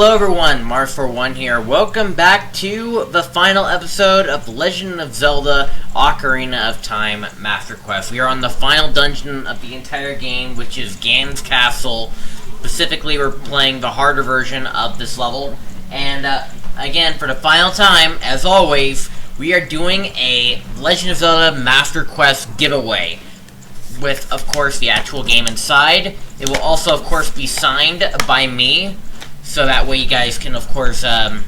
Hello everyone, Mardiman641 here. Welcome back to the final episode of The Legend of Zelda Ocarina of Time Master Quest. We are on the final dungeon of the entire game, which is Ganon's Castle. Specifically, we're playing the harder version of this level. And again, for the final time, as always, we are doing a Legend of Zelda Master Quest giveaway. With, of course, the actual game inside. It will also, of course, be signed by me. So that way you guys can, of course, have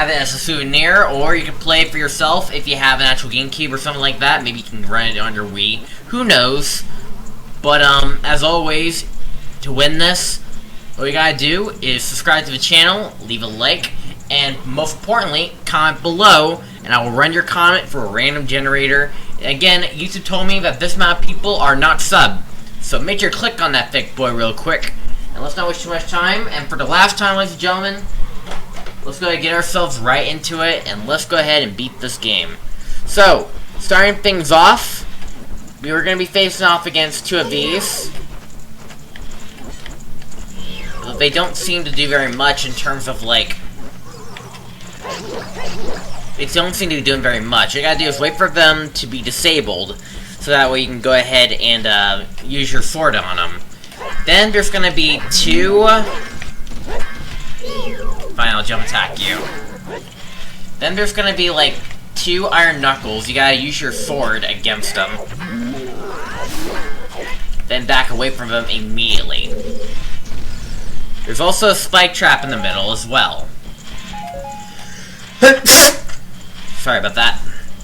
it as a souvenir, or you can play it for yourself if you have an actual GameCube or something like that. Maybe you can run it on your Wii. Who knows? But, as always, to win this, all you gotta do is subscribe to the channel, leave a like, and most importantly, comment below, and I will run your comment for a random generator. Again, YouTube told me that this amount of people are not subbed, so make sure to click on that thick boy real quick. And let's not waste too much time, and for the last time, ladies and gentlemen, let's go ahead and get ourselves right into it, and let's go ahead and beat this game. So, starting things off, we were going to be facing off against two of these. But they don't seem to do very much in terms of, like... They don't seem to be doing very much. All you gotta do is wait for them to be disabled, so that way you can go ahead and use your sword on them. Then there's gonna be two... Fine, I'll jump attack you. Then there's gonna be like two iron knuckles. You gotta use your sword against them. Then back away from them immediately. There's also a spike trap in the middle as well. Sorry about that.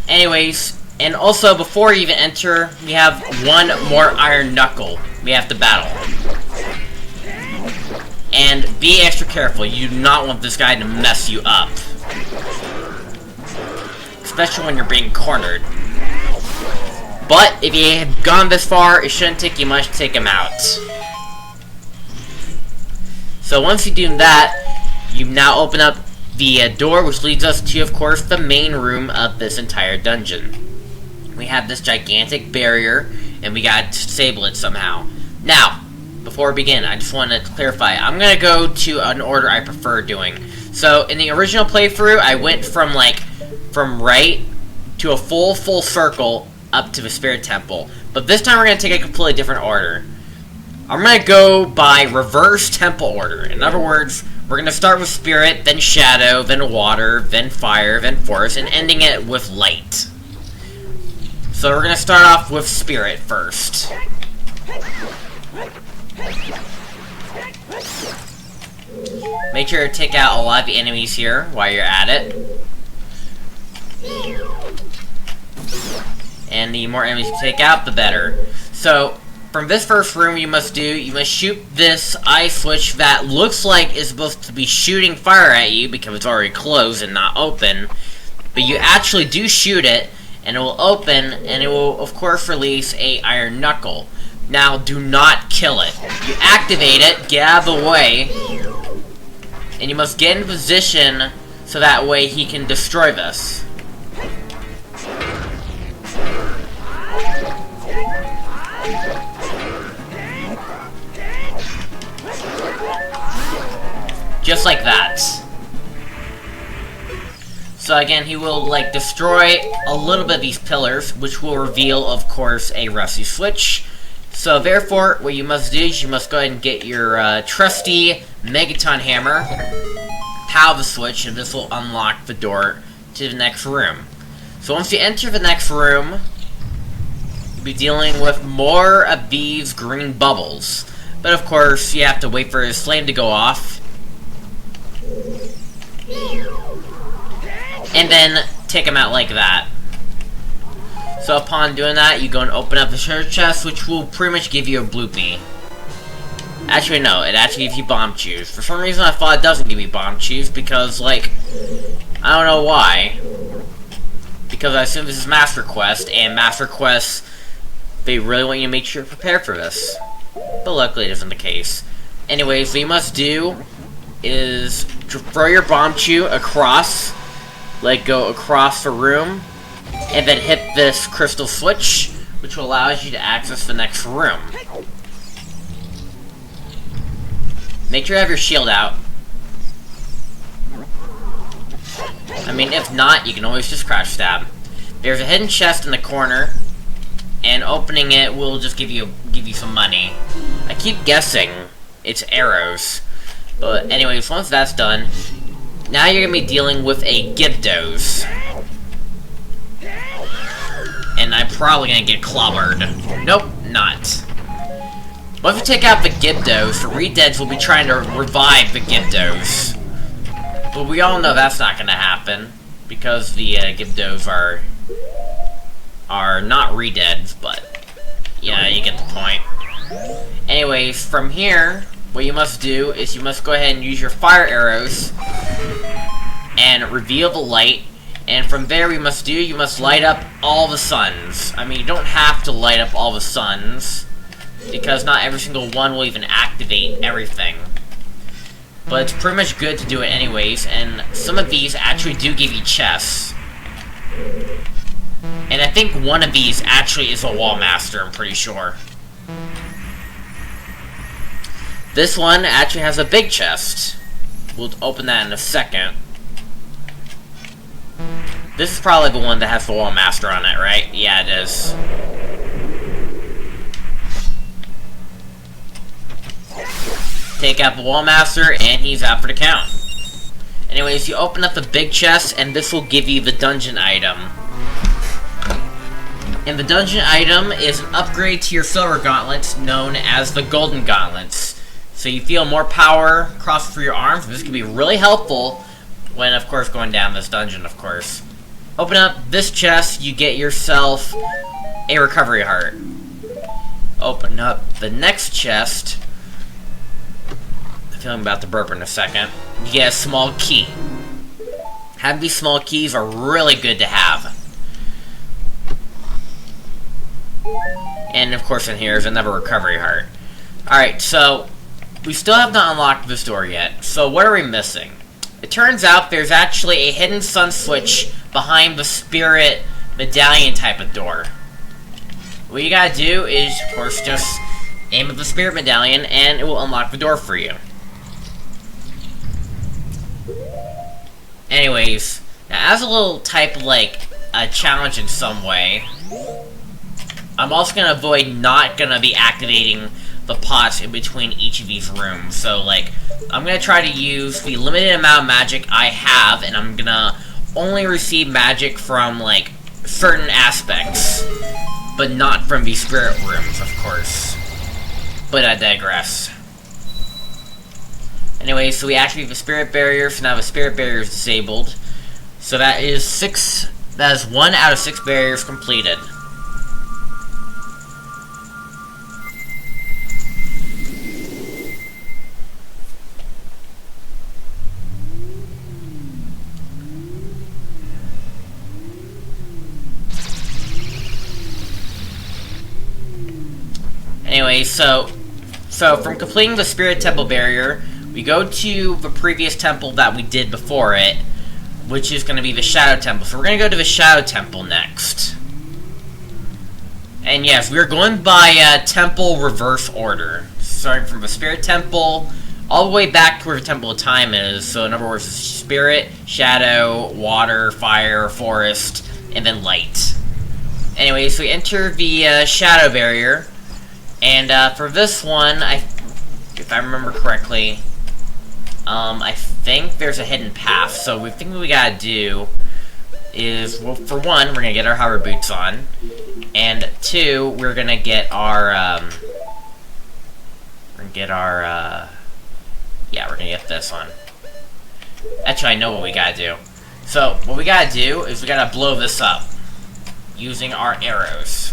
Anyways, and also before you even enter, we have one more iron knuckle we have to battle. And be extra careful, you do not want this guy to mess you up. Especially when you're being cornered. But if you have gone this far, it shouldn't take you much to take him out. So once you do that, you now open up the door, which leads us to, of course, the main room of this entire dungeon. We have this gigantic barrier, and we gotta disable it somehow. Now, before we begin, I just want to clarify. I'm gonna go to an order I prefer doing. So, in the original playthrough, I went from, like, from right to a full circle up to the Spirit Temple. But this time we're gonna take a completely different order. I'm gonna go by reverse temple order. In other words, we're gonna start with Spirit, then Shadow, then Water, then Fire, then Forest, and ending it with Light. So we're gonna start off with Spirit first. Make sure to take out a lot of the enemies here while you're at it. And the more enemies you take out, the better. So, from this first room, you must shoot this eye switch that looks like it's supposed to be shooting fire at you because it's already closed and not open. But you actually do shoot it, and it will open, and it will, of course, release a iron knuckle. Now, do not kill it. You activate it, get out of the way, and you must get in position so that way he can destroy this. Just like that. So again, he will, like, destroy a little bit of these pillars, which will reveal, of course, a rusty switch. So therefore, what you must do is you must go ahead and get your trusty Megaton Hammer, power the switch, and this will unlock the door to the next room. So once you enter the next room, you'll be dealing with more of these green bubbles. But of course, you have to wait for his flame to go off. And then take him out like that. So upon doing that, you go and open up the treasure chest, which will pretty much give you a bloopy. Actually, no, it actually gives you bomb chews. For some reason, I thought it doesn't give you bomb chews, because, like, I don't know why. Because I assume this is Master Quest, and Master Quests, they really want you to make sure you're prepared for this. But luckily, it isn't the case. Anyways, what you must do is throw your bomb chew across, like go across the room, and then hit this crystal switch, which will allow you to access the next room. Make sure you have your shield out. I mean, if not, you can always just crouch stab. There's a hidden chest in the corner, and opening it will just give you some money. I keep guessing it's arrows. But anyways, once that's done, now you're going to be dealing with a Gyarados. And I'm probably going to get clobbered. Nope, not. Once we take out the Gyarados, the Redeads will be trying to revive the Gyarados. But we all know that's not going to happen, because the Gyarados are not Redeads, but yeah, you get the point. Anyways, from here, what you must do is you must go ahead and use your fire arrows and reveal the light. And from there, you must light up all the suns. I mean, you don't have to light up all the suns, because not every single one will even activate everything. But it's pretty much good to do it anyways, and some of these actually do give you chests. And I think one of these actually is a Wall Master, I'm pretty sure. This one actually has a big chest. We'll open that in a second. This is probably the one that has the Wall Master on it, right? Yeah, it is. Take out the Wall Master, and he's out for the count. Anyways, you open up the big chest, and this will give you the dungeon item. And the dungeon item is an upgrade to your silver gauntlets, known as the golden gauntlets. So you feel more power crossing through your arms, and this can be really helpful when, of course, going down this dungeon, of course. Open up this chest, you get yourself a recovery heart. Open up the next chest. I'm feeling about to burp in a second. You get a small key. Having these small keys are really good to have. And of course in here is another recovery heart. Alright, so we still have not unlocked this door yet. So what are we missing? It turns out there's actually a hidden sun switch behind the spirit medallion type of door. What you gotta do is, of course, just aim at the spirit medallion and it will unlock the door for you. Anyways, now as a little type like a challenge in some way, I'm also gonna avoid not gonna be activating the pots in between each of these rooms. So like, I'm gonna try to use the limited amount of magic I have, and I'm gonna only receive magic from like certain aspects, but not from the spirit rooms, of course. But I digress. Anyway, so we activate the spirit barrier, so now the spirit barrier is disabled. So that is 1 out of 6 barriers completed. Anyway, so from completing the Spirit Temple barrier, we go to the previous temple that we did before it, which is going to be the Shadow Temple. So we're going to go to the Shadow Temple next. And yes, we're going by temple reverse order. Starting from the Spirit Temple, all the way back to where the Temple of Time is. So in other words, Spirit, Shadow, Water, Fire, Forest, and then Light. Anyway, so we enter the Shadow barrier. And for this one, if I remember correctly, I think there's a hidden path. So the thing we gotta do is, well, for one, we're gonna get our hover boots on, and 2, we're gonna get our, we're gonna get this one. Actually, I know what we gotta do. So what we gotta do is we gotta blow this up using our arrows.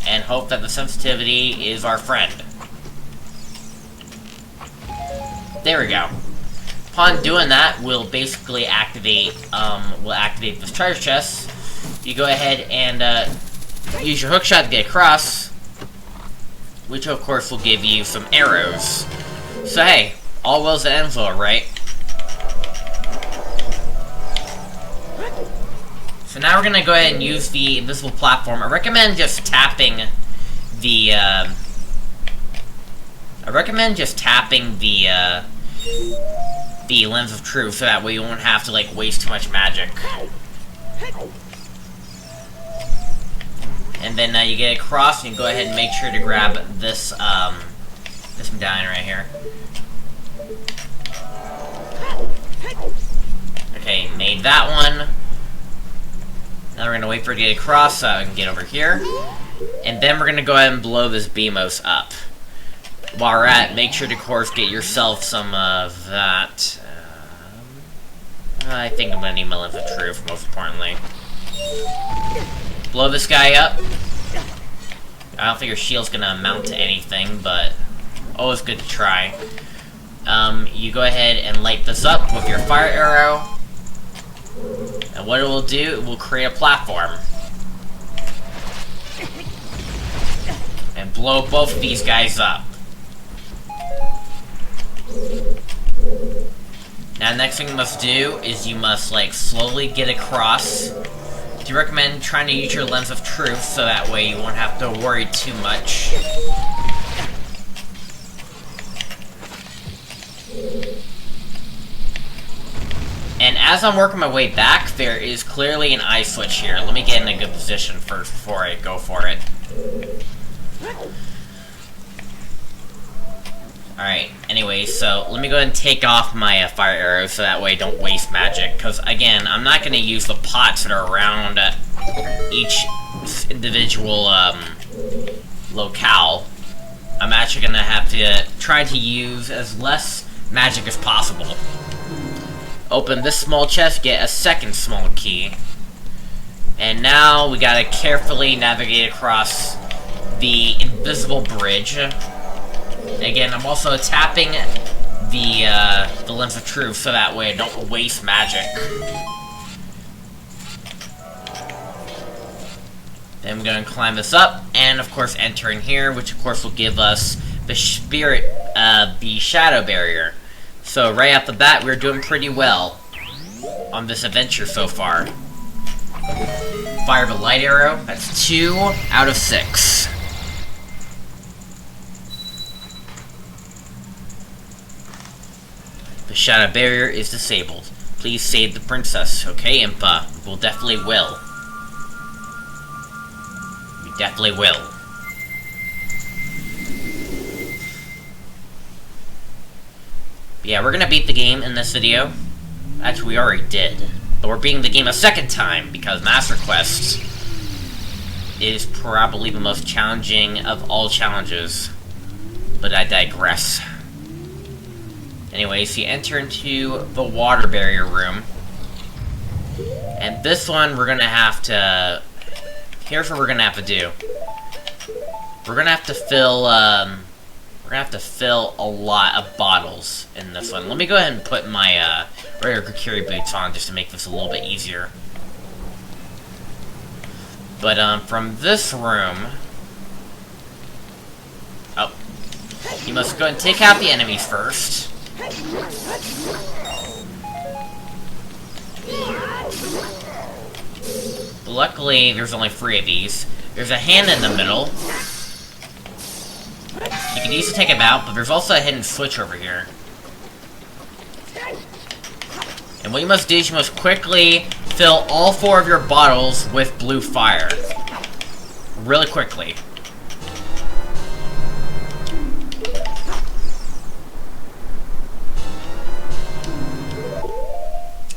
And hope that the sensitivity is our friend. There we go. Upon doing that, we'll basically activate, this treasure chest. You go ahead and, use your hookshot to get across, which of course will give you some arrows. So hey, all wills that ends well, right? So now we're gonna go ahead and use the invisible platform. I recommend just tapping the the Lens of Truth, so that way you won't have to, like, waste too much magic. And then you get across, and you go ahead and make sure to grab this, this medallion right here. Okay, made that one. Now we're gonna wait for it to get across so I can get over here. And then we're gonna go ahead and blow this Beamos up. While we're at it, make sure to, of course, get yourself some of that. I think I'm gonna need my Lens of Truth, most importantly. Blow this guy up. I don't think your shield's gonna amount to anything, but always good to try. You go ahead and light this up with your fire arrow. And what it will do, it will create a platform. And blow both of these guys up. Now, the next thing you must do is you must, like, slowly get across. Do you recommend trying to use your Lens of Truth so that way you won't have to worry too much? And as I'm working my way back, there is clearly an eye switch here. Let me get in a good position first before I go for it. Alright, anyway, so let me go ahead and take off my fire arrows so that way I don't waste magic. Because, again, I'm not going to use the pots that are around each individual locale. I'm actually going to have to try to use as less magic as possible. Open this small chest, get a second small key. And now we gotta carefully navigate across the invisible bridge. Again, I'm also tapping the Lens of Truth so that way I don't waste magic. Then we're gonna climb this up, and of course enter in here, which of course will give us the spirit, the shadow barrier. So right off the bat, we're doing pretty well on this adventure so far. Fire the light arrow. That's 2 out of 6. The shadow barrier is disabled. Please save the princess. Okay, Impa. We'll definitely will. We definitely will. Yeah, we're gonna beat the game in this video. Actually, we already did. But we're beating the game a second time, because Master Quest is probably the most challenging of all challenges. But I digress. Anyways, you enter into the water barrier room. And this one, we're gonna have to... Here's what we're gonna have to do. We're gonna have to fill, we're gonna have to fill a lot of bottles in this one. Let me go ahead and put my regular Kukiri boots on just to make this a little bit easier. But from this room, oh, you must go ahead and take out the enemies first. Luckily, there's only 3 of these. There's a hand in the middle. You can easily take him out, but there's also a hidden switch over here. And what you must do is you must quickly fill all 4 of your bottles with blue fire. Really quickly.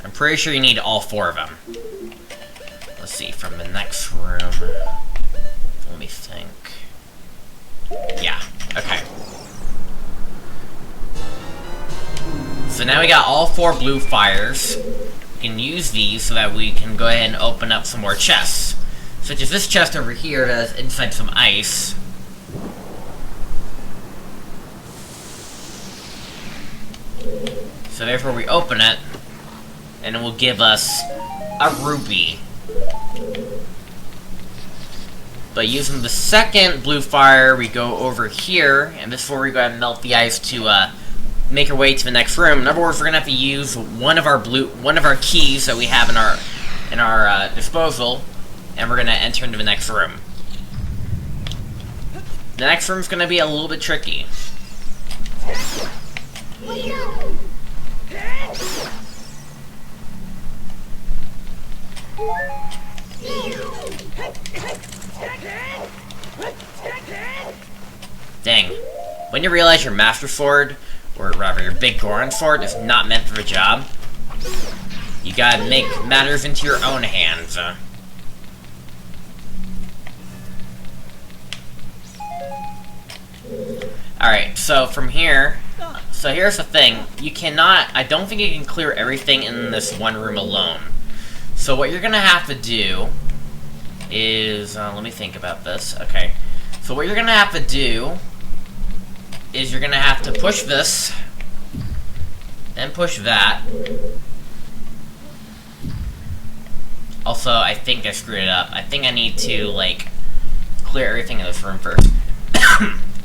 I'm pretty sure you need all 4 of them. Let's see, from the next room. Let me think. Yeah, okay. So now we got all 4 blue fires. We can use these so that we can go ahead and open up some more chests. Such as this chest over here that's inside some ice. So therefore we open it, and it will give us a ruby. But using the second blue fire, we go over here, and this is where we go ahead and melt the ice to make our way to the next room. In other words, we're gonna have to use one of our keys that we have in our disposal, and we're gonna enter into the next room. The next room is gonna be a little bit tricky. when you realize your Master Sword, or rather your Big Goron Sword, is not meant for the job, you gotta make matters into your own hands. Alright, so from here, so here's the thing, you cannot, I don't think you can clear everything in this one room alone. So what you're gonna have to do is, let me think about this, okay. So what you're gonna have to do is you're gonna have to push this, then push that. Also, I think I screwed it up. I think I need to, like, clear everything in this room first.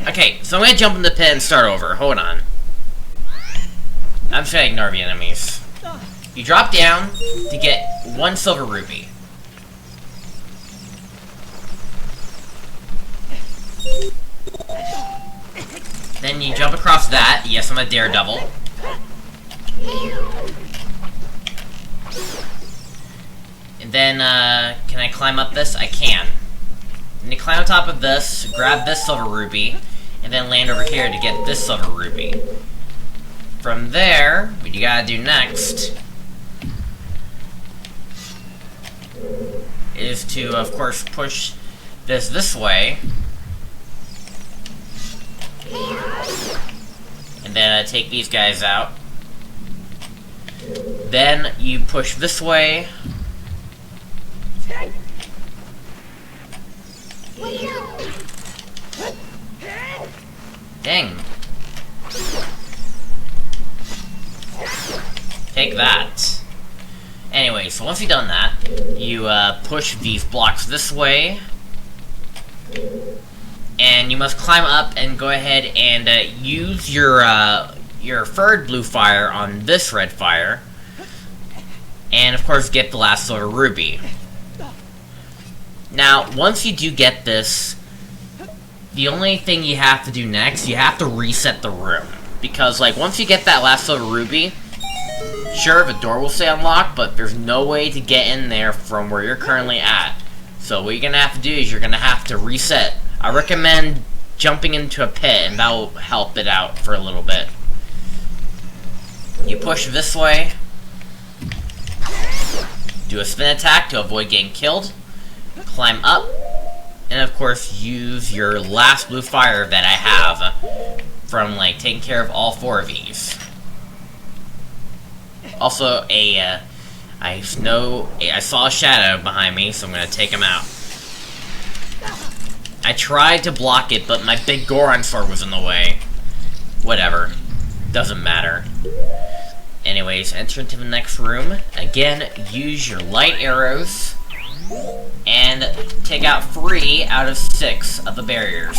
Okay, so I'm gonna jump in the pit and start over. Hold on. I'm just gonna ignore the enemies. You drop down to get 1 silver rupee. Then you jump across that. Yes, I'm a daredevil. And then, can I climb up this? I can. And you climb on top of this, grab this silver rupee, and then land over here to get this silver rupee. From there, what you gotta do next is to, of course, push this way. And then take these guys out. Then you push this way. Dang. Take that. Anyway, so once you've done that, you push these blocks this way. And you must climb up and go ahead and use your third blue fire on this red fire. And of course get the last silver rupee. Now, once you do get this, the only thing you have to do next, you have to reset the room. Because, like, once you get that last silver rupee, sure, the door will stay unlocked, but there's no way to get in there from where you're currently at. So what you're gonna have to do is you're gonna have to reset. I recommend jumping into a pit, and that will help it out for a little bit. You push this way, do a spin attack to avoid getting killed, climb up, and of course use your last blue fire that I have from, like, taking care of all 4 of these. Also, I saw a shadow behind me, so I'm gonna take him out. I tried to block it, but my big Goron sword was in the way. Whatever. Doesn't matter. Anyways, enter into the next room. Again, use your light arrows. And take out 3 out of 6 of the barriers.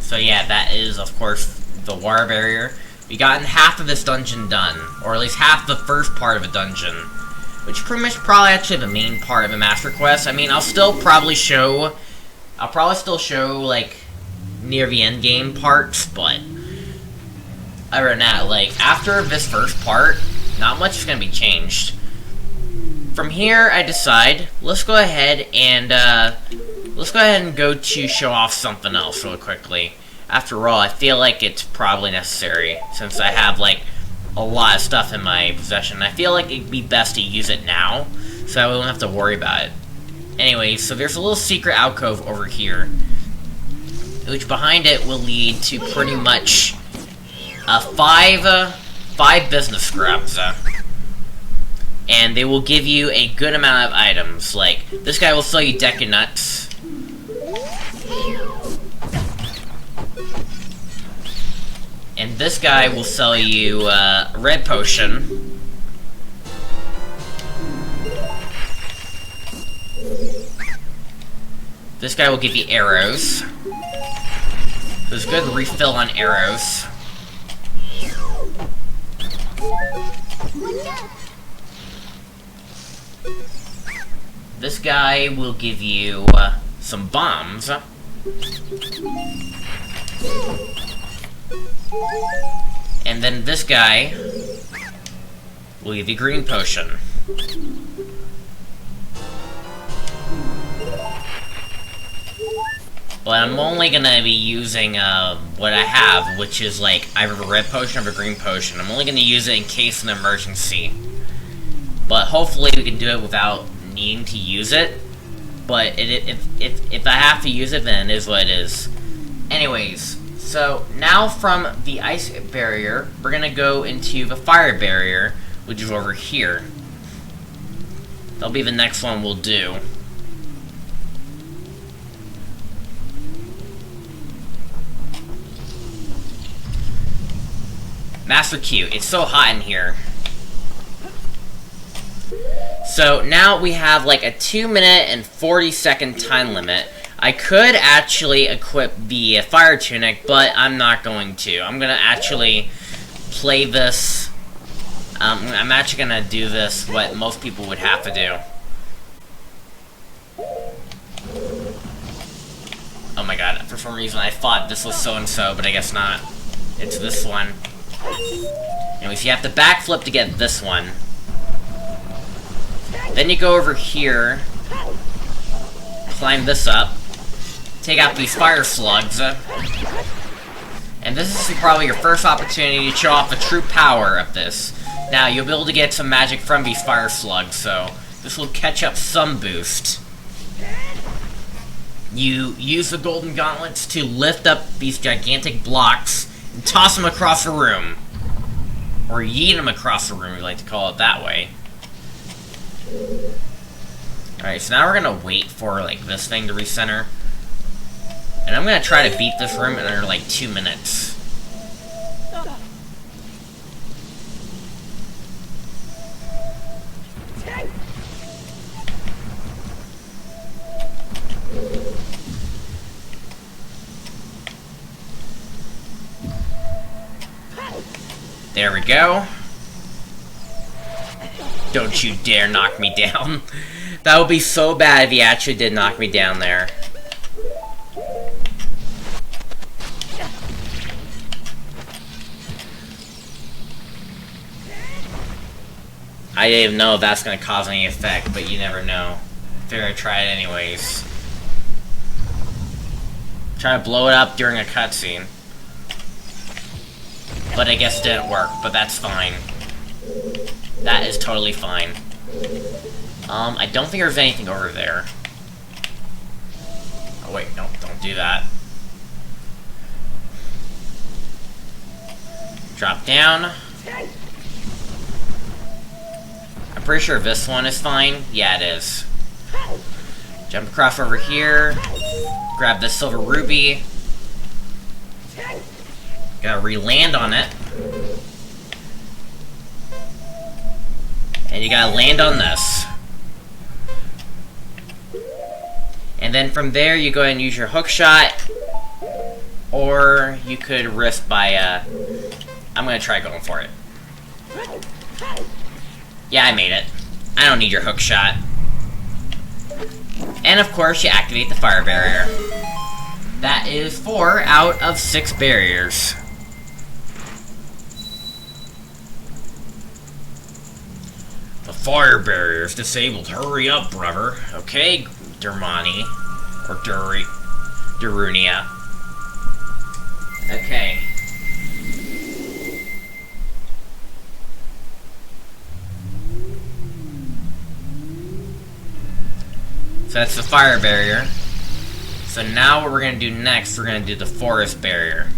So yeah, that is, of course, the water barrier. We gotten half of this dungeon done, or at least half the first part of a dungeon, which pretty much probably actually the main part of a master quest. I mean, I'll probably still show, like, near the end game parts, but other than that, like, after this first part, not much is gonna be changed. From here, I decide, let's go ahead and go to show off something else really quickly. After all, I feel like it's probably necessary, since I have, like, a lot of stuff in my possession. I feel like it'd be best to use it now, so I won't have to worry about it. Anyway, so there's a little secret alcove over here, which behind it will lead to pretty much 5 business scrubs. And they will give you a good amount of items. Like, this guy will sell you deck of nuts. And this guy will sell you red potion. This guy will give you arrows. There's good refill on arrows. This guy will give you some bombs. And then this guy will give you green potion. But I'm only gonna be using what I have, which is like either a red potion or a green potion. I'm only gonna use it in case of an emergency. But hopefully we can do it without needing to use it. But if I have to use it, then it is what it is. Anyways, so now from the ice barrier, we're gonna go into the fire barrier, which is over here. That'll be the next one we'll do. Master Q, it's so hot in here. So now we have like a 2-minute and 40-second time limit. I could actually equip the fire tunic, but I'm not going to. I'm gonna actually play this. I'm actually gonna do this what most people would have to do. Oh my god, for some reason I thought this was so-and-so, but I guess not. It's this one. Anyways, you have to backflip to get this one. Then you go over here, climb this up, take out these fire slugs, and this is probably your first opportunity to show off the true power of this. Now, you'll be able to get some magic from these fire slugs, so this will catch up some boost. You use the golden gauntlets to lift up these gigantic blocks and toss them across the room. Or yeet them across the room, we like to call it that way. Alright, so now we're gonna wait for, like, this thing to recenter. And I'm gonna try to beat this room in under, like, 2 minutes. There we go. Don't you dare knock me down. That would be so bad if he actually did knock me down there. I didn't even know if that's going to cause any effect, but you never know. Figure I'd try it anyways. Try to blow it up during a cutscene. But I guess it didn't work, but that's fine. That is totally fine. I don't think there's anything over there. Oh wait, no, don't do that. Drop down. I'm pretty sure this one is fine. Yeah, it is. Jump across over here. Grab the silver ruby. Gotta re-land on it. And you gotta land on this. And then from there, you go ahead and use your hook shot. Or you could risk by, I'm gonna try going for it. Yeah, I made it. I don't need your hook shot. And of course, you activate the fire barrier. That is 4 out of 6 barriers. The fire barrier's disabled. Hurry up, brother. Okay, Dermani. Or Darunia. Okay. So that's the fire barrier. So now what we're going to do next, we're going to do the forest barrier.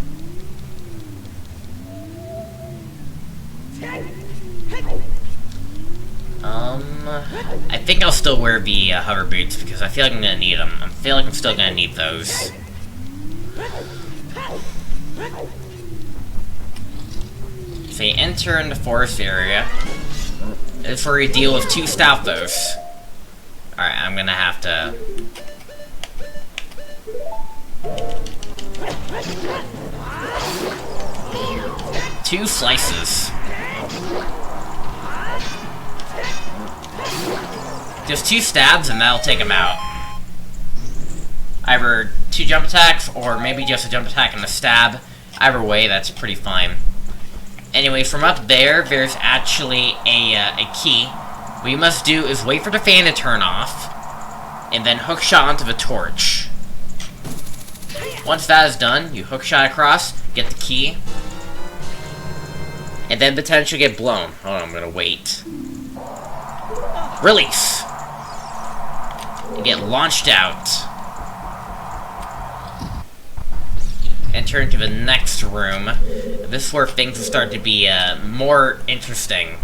I think I'll still wear the hover boots because I feel like I'm going to need them. I feel like I'm still going to need those. So you enter in the forest area. It's where you deal with 2 Stalfos. Alright, I'm going to have to... Two slices. Just 2 stabs and that'll take him out. Either 2 jump attacks or maybe just a jump attack and a stab. Either way, that's pretty fine. Anyway, from up there, there's actually a key. What you must do is wait for the fan to turn off and then hook shot onto the torch. Once that is done, you hookshot across, get the key, and then potentially get blown. Hold on, I'm gonna wait. Release! And get launched out. Enter into the next room. This is where things will start to be more interesting.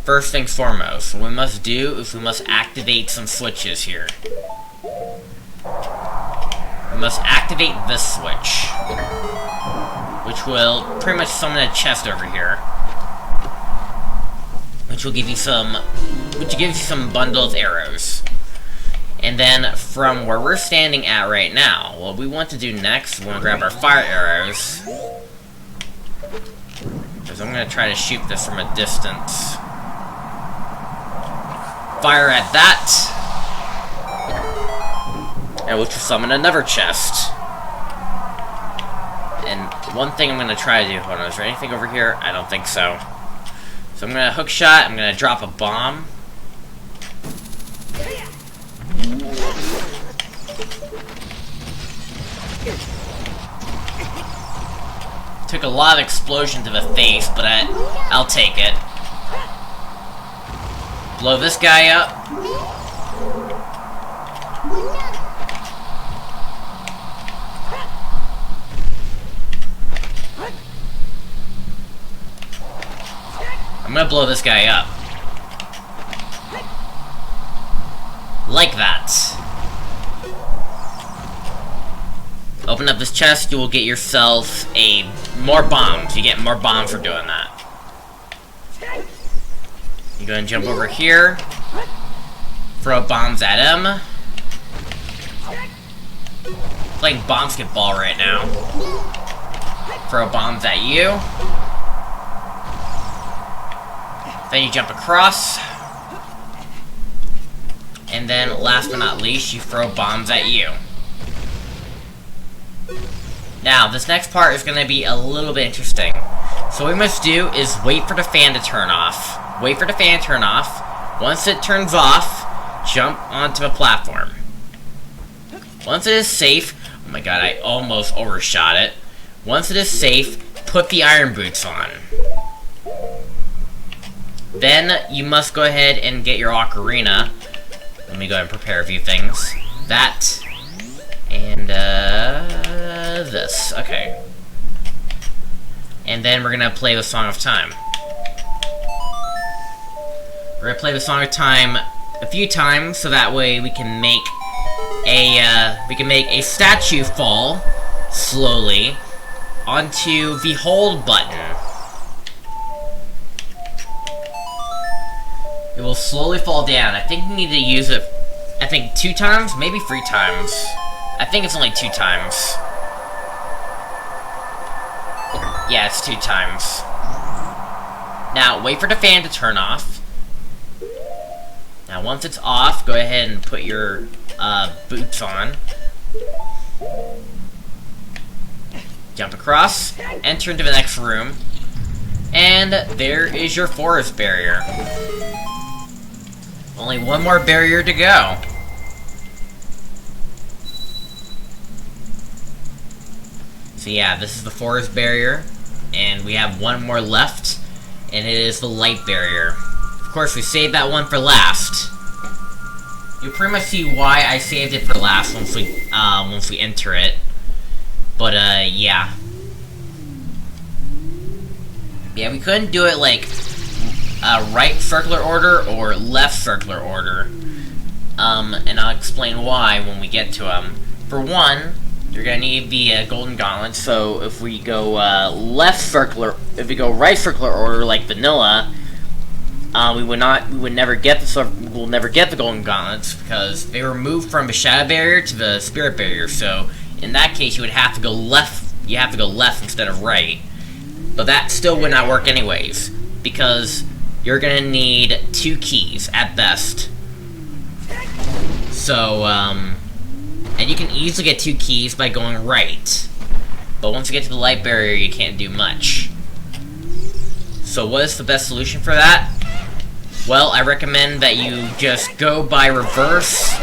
First things foremost, what we must do is we must activate some switches here. We must activate this switch, which will pretty much summon a chest over here, which will give you some bundle of arrows. And then from where we're standing at right now, what we want to do next, we want to grab our fire arrows, because I'm going to try to shoot this from a distance. Fire at that, and which will summon another chest. And one thing I'm going to try to do, hold on, is there anything over here? I don't think so. So I'm going to hook shot, I'm going to drop a bomb. Took a lot of explosion to the face, but I'll take it. Blow this guy up. I'm gonna blow this guy up. Like that. Open up this chest, you will get yourself more bombs. You get more bombs for doing that. You're gonna jump over here, throw bombs at him. Playing basketball right now. Throw bombs at you. Then you jump across. And then, last but not least, you throw bombs at you. Now, this next part is going to be a little bit interesting. So what we must do is wait for the fan to turn off. Wait for the fan to turn off. Once it turns off, jump onto a platform. Once it is safe, oh my god, I almost overshot it. Once it is safe, put the iron boots on. Then, you must go ahead and get your ocarina. Let me go ahead and prepare a few things. That, and this. Okay. And then we're gonna play the Song of Time. We're gonna play the Song of Time a few times, so that way we can make a statue fall slowly onto the hold button. It will slowly fall down. I think we need to use it, 2 times? Maybe 3 times. I think it's only 2 times. Yeah, it's 2 times. Now, wait for the fan to turn off. Now, once it's off, go ahead and put your boots on. Jump across, enter into the next room, and there is your forest barrier. Only one more barrier to go. So yeah, this is the forest barrier, and we have one more left, and it is the light barrier. Of course, we saved that one for last. You'll pretty much see why I saved it for last once we enter it. But yeah. Yeah, we couldn't do it like right circular order or left circular order. And I'll explain why when we get to them. For one, you're gonna need the golden gauntlet. So if we go right circular order like vanilla, we'll never get the golden gauntlets because they were moved from the shadow barrier to the spirit barrier. So in that case, you would have to go left. You have to go left instead of right. But that still would not work anyways, because you're gonna need 2 keys at best. So, and you can easily get 2 keys by going right. But once you get to the light barrier, you can't do much. So what is the best solution for that? Well, I recommend that you just go by reverse.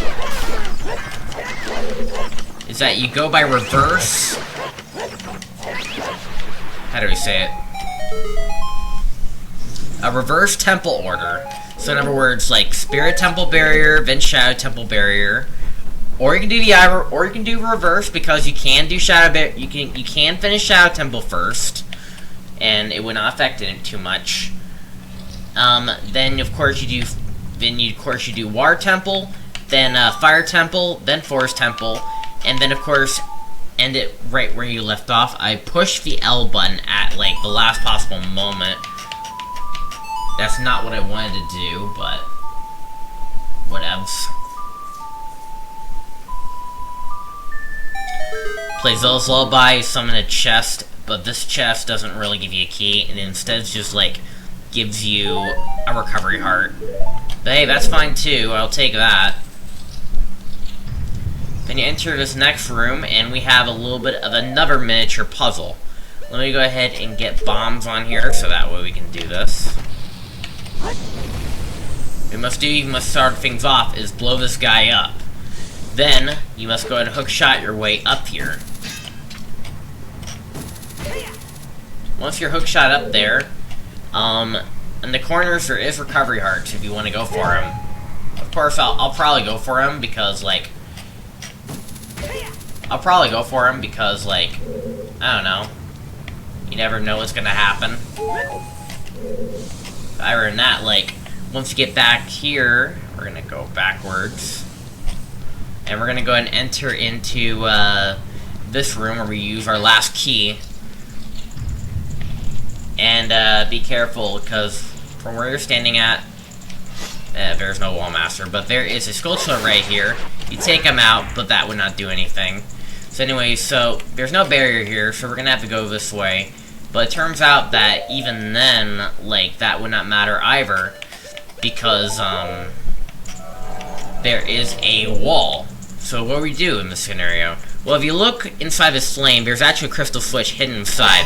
is that you go by reverse... How do we say it? A reverse temple order. So in other words, like Spirit Temple Barrier, then Shadow Temple Barrier, or you can do or you can do reverse, because you can do you can finish Shadow Temple first, and it would not affect it too much. Then of course you do Water Temple, then Fire Temple, then Forest Temple, and then of course end it right where you left off. I pushed the L button at like the last possible moment. That's not what I wanted to do, but whatevs. Play Zelda's Lullaby, summon a chest, but this chest doesn't really give you a key, and instead it's just like gives you a recovery heart. But hey, that's fine too, I'll take that. Then you enter this next room, and we have a little bit of another miniature puzzle. Let me go ahead and get bombs on here, so that way we can do this. What you must start things off is blow this guy up. Then, you must go ahead and hookshot your way up here. Once you're hookshot up there, in the corners there is recovery hearts if you want to go for them. Of course, I'll probably go for them because, like... I don't know. You never know what's gonna happen. Other than that, like, once you get back here, we're gonna go backwards. And we're gonna go ahead and enter into, this room where we use our last key. And, be careful, because from where you're standing at, there's no wall master, but there is a sculpture right here. You take him out, but that would not do anything. So anyway, so, there's no barrier here, so we're gonna have to go this way. But it turns out that even then, like, that would not matter either, because, there is a wall. So what do we do in this scenario? Well, if you look inside this flame, there's actually a crystal switch hidden inside.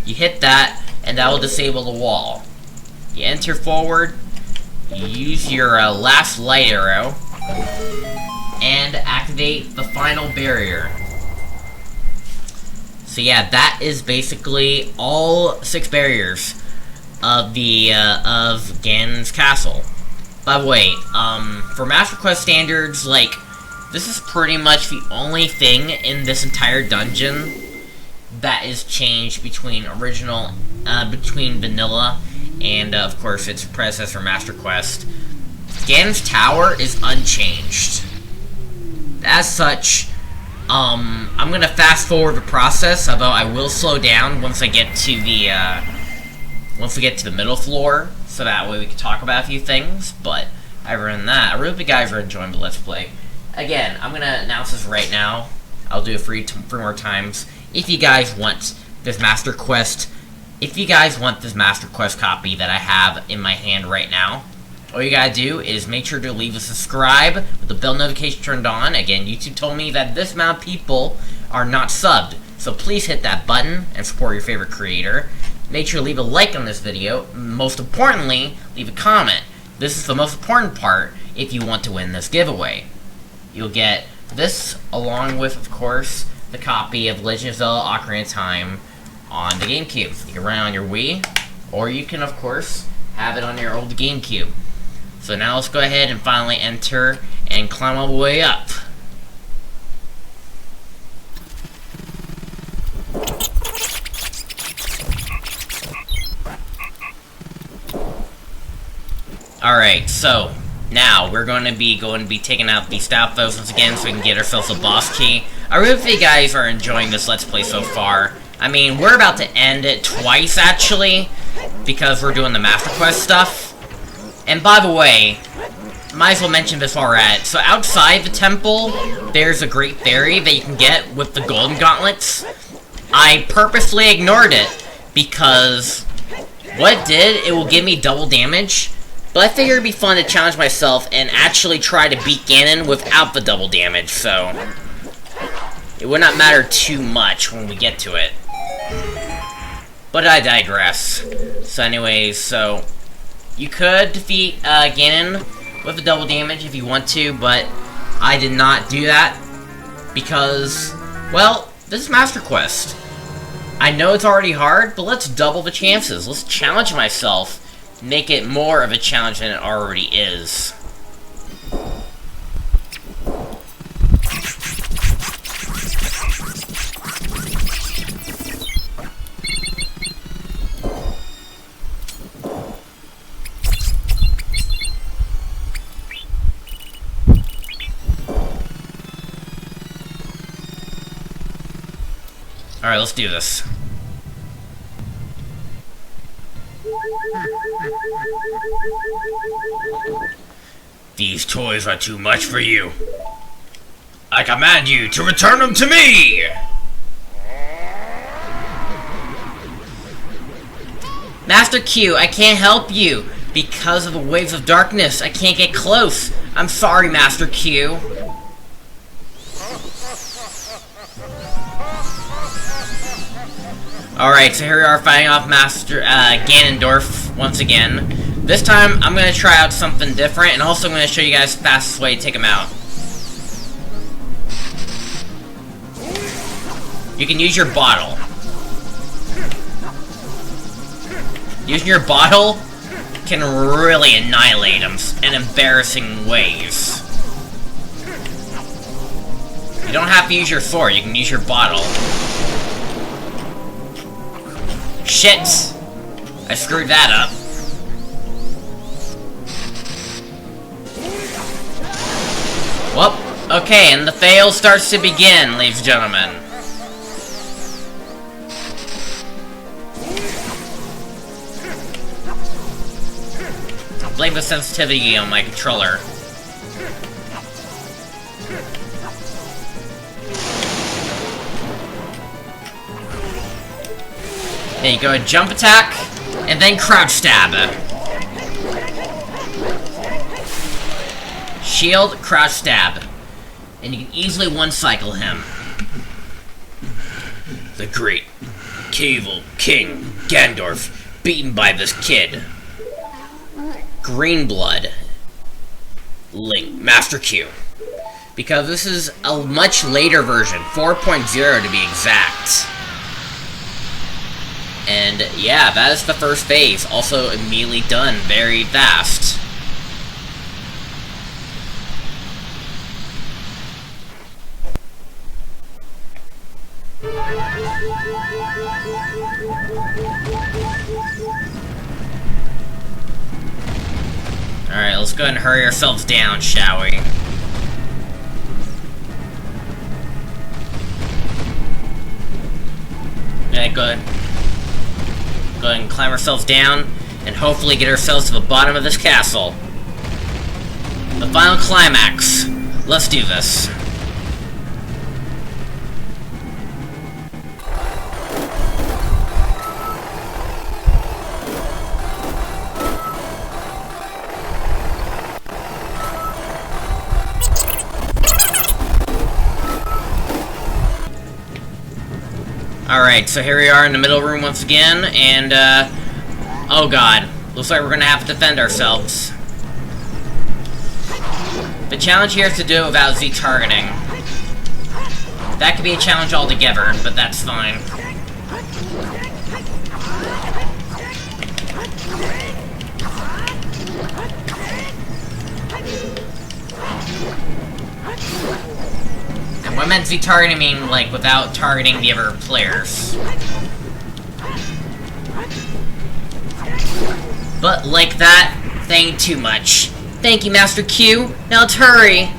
You hit that, and that will disable the wall. You enter forward, you use your last light arrow, and activate the final barrier. So yeah, that is basically all 6 barriers of the, of Ganon's castle. By the way, for Master Quest standards, like, this is pretty much the only thing in this entire dungeon that is changed between between vanilla and, of course, its predecessor, Master Quest. Ganon's Tower is unchanged. As such, I'm gonna fast forward the process, although I will slow down once I get to the middle floor, so that way we can talk about a few things. But other than that, I really hope you guys are enjoying the Let's Play. Again, I'm gonna announce this right now. I'll do it three more times. If you guys want this Master Quest copy that I have in my hand right now, all you gotta do is make sure to leave a subscribe with the bell notification turned on. Again, YouTube told me that this amount of people are not subbed, so please hit that button and support your favorite creator. Make sure to leave a like on this video. Most importantly, leave a comment. This is the most important part if you want to win this giveaway. You'll get this along with, of course, the copy of Legend of Zelda Ocarina of Time on the GameCube. You can run it on your Wii, or you can, of course, have it on your old GameCube. So now let's go ahead and finally enter and climb all the way up. Alright, so now we're going to be taking out the Stout Foes once again so we can get ourselves a boss key. I really hope you guys are enjoying this Let's Play so far. I mean, we're about to end it twice, actually, because we're doing the Master Quest stuff. And by the way, might as well mention this while we're at it. So outside the temple, there's a great fairy that you can get with the golden gauntlets. I purposely ignored it, because what it did, it will give me double damage. But I figured it'd be fun to challenge myself and actually try to beat Ganon without the double damage, so it would not matter too much when we get to it. But I digress. So anyways, so you could defeat Ganon with the double damage if you want to, but I did not do that. Because, well, this is Master Quest. I know it's already hard, but let's double the chances. Let's challenge myself, make it more of a challenge than it already is. Alright, let's do this. These toys are too much for you. I command you to return them to me! Master Q, I can't help you. Because of the waves of darkness, I can't get close. I'm sorry, Master Q. Alright, so here we are fighting off Master Ganondorf once again. This time, I'm going to try out something different, and also I'm going to show you guys the fastest way to take him out. You can use your bottle. Using your bottle can really annihilate him in embarrassing ways. You don't have to use your sword, you can use your bottle. Shit! I screwed that up. Well, okay, and the fail starts to begin, ladies and gentlemen. Blame the sensitivity on my controller. Then you go jump attack, and then crouch stab. Shield, crouch stab. And you can easily one-cycle him. The great evil King Ganondorf, beaten by this kid. Green blood. Link, Master Q. Because this is a much later version, 4.0 to be exact. And yeah, that is the first phase, also immediately done very fast. Alright, let's go ahead and hurry ourselves down, shall we? Yeah, good. Go ahead and climb ourselves down, and hopefully get ourselves to the bottom of this castle. The final climax. Let's do this. Alright, so here we are in the middle room once again, and, oh god. Looks like we're gonna have to defend ourselves. The challenge here is to do it without Z-targeting. That could be a challenge altogether, but that's fine. And when I meant Z-targeting, I mean, like, without targeting the other players. But, like that, thank too much. Thank you, Master Q. Now let's hurry.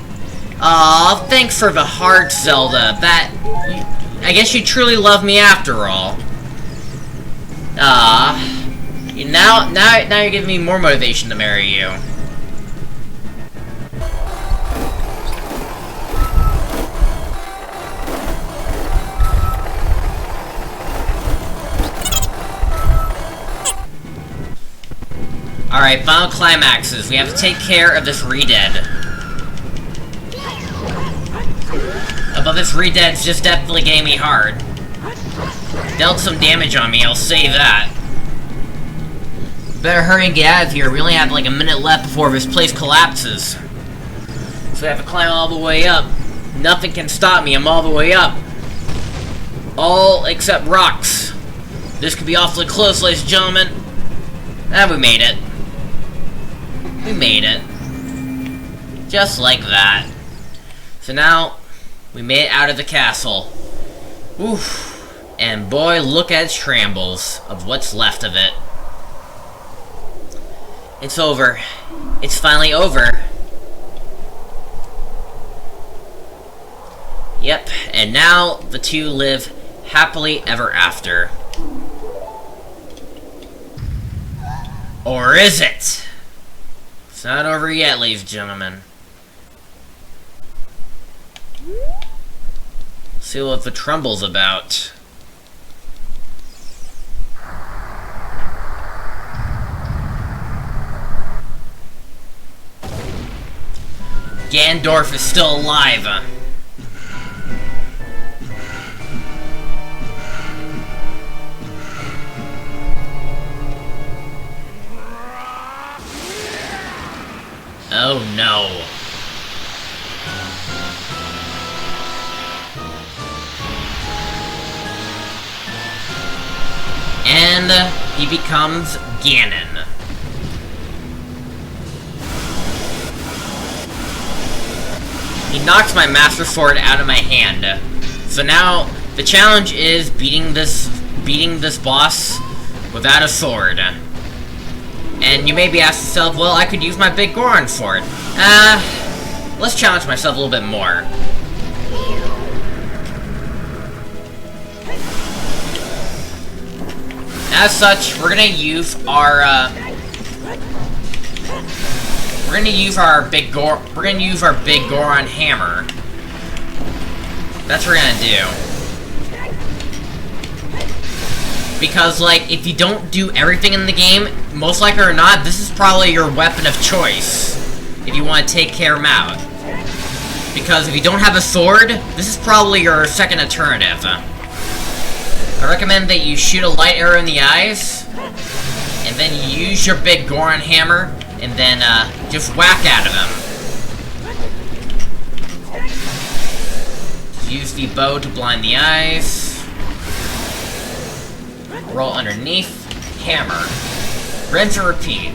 Aw, thanks for the heart, Zelda. I guess you truly love me after all. Now you're giving me more motivation to marry you. Alright, final climaxes. We have to take care of this Redead. But this Redead's just definitely getting me hard. Dealt some damage on me, I'll say that. Better hurry and get out of here. We only have like a minute left before this place collapses. So we have to climb all the way up. Nothing can stop me, I'm all the way up. All except rocks. This could be awfully close, ladies and gentlemen. And we made it. We made it. Just like that. So now, we made it out of the castle. Oof. And boy, look at its shambles of what's left of it. It's over. It's finally over. Yep, and now the two live happily ever after. Or is it? It's not over yet, ladies and gentlemen. See what the trumble's about. Ganondorf is still alive. Oh no. And he becomes Ganon. He knocks my Master Sword out of my hand. So now the challenge is beating this boss without a sword. And you may be asking yourself, well, I could use my big Goron sword. Let's challenge myself a little bit more. As such, we're gonna use our big Goron hammer. That's what we're gonna do. Because, like, if you don't do everything in the game, most likely or not, this is probably your weapon of choice if you want to take care of him out. Because if you don't have a sword, this is probably your second alternative. I recommend that you shoot a light arrow in the eyes, and then you use your big Goron hammer, and then just whack at him. Use the bow to blind the eyes. Roll underneath. Hammer. Rinse and repeat.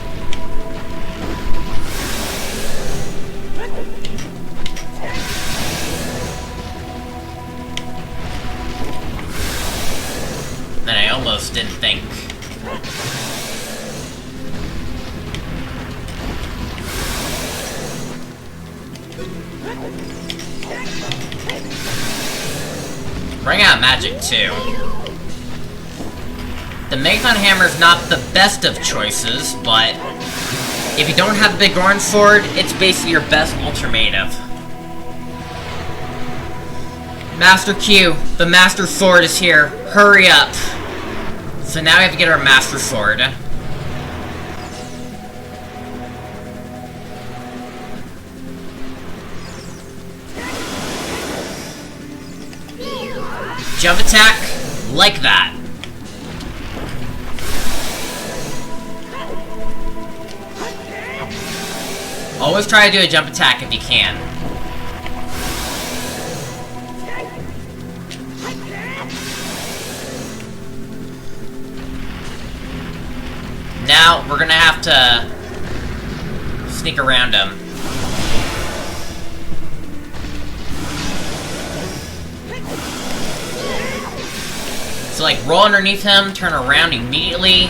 And I almost didn't think. Bring out magic too. The Megaton Hammer is not the best of choices, but if you don't have the big Goron sword, it's basically your best alternative. Master Q, the Master Sword is here. Hurry up. So now we have to get our Master Sword. Jump attack, like that. Always try to do a jump attack if you can. Now, we're gonna have to sneak around him. So, like, roll underneath him, turn around immediately,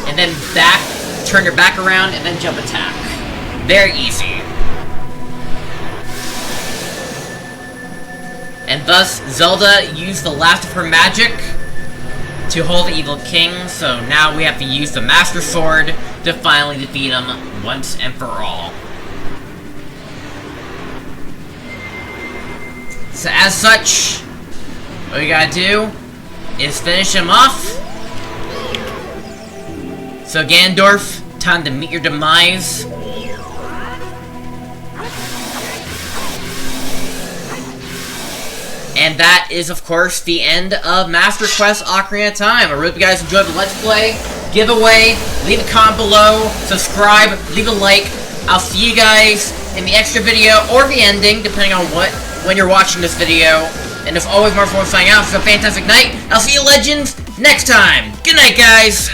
and then back, turn your back around, and then jump attack. Very easy. And thus, Zelda used the last of her magic to hold the evil king, so now we have to use the Master Sword to finally defeat him once and for all. So as such, what we gotta do is finish him off. So Ganondorf, time to meet your demise. And that is, of course, the end of Master Quest Ocarina of Time. I hope you guys enjoyed the Let's Play, giveaway. Leave a comment below, subscribe, leave a like. I'll see you guys in the extra video or the ending, depending on when you're watching this video. And as always, Mardiman641 signing out. Have a fantastic night. I'll see you, Legends, next time. Good night, guys.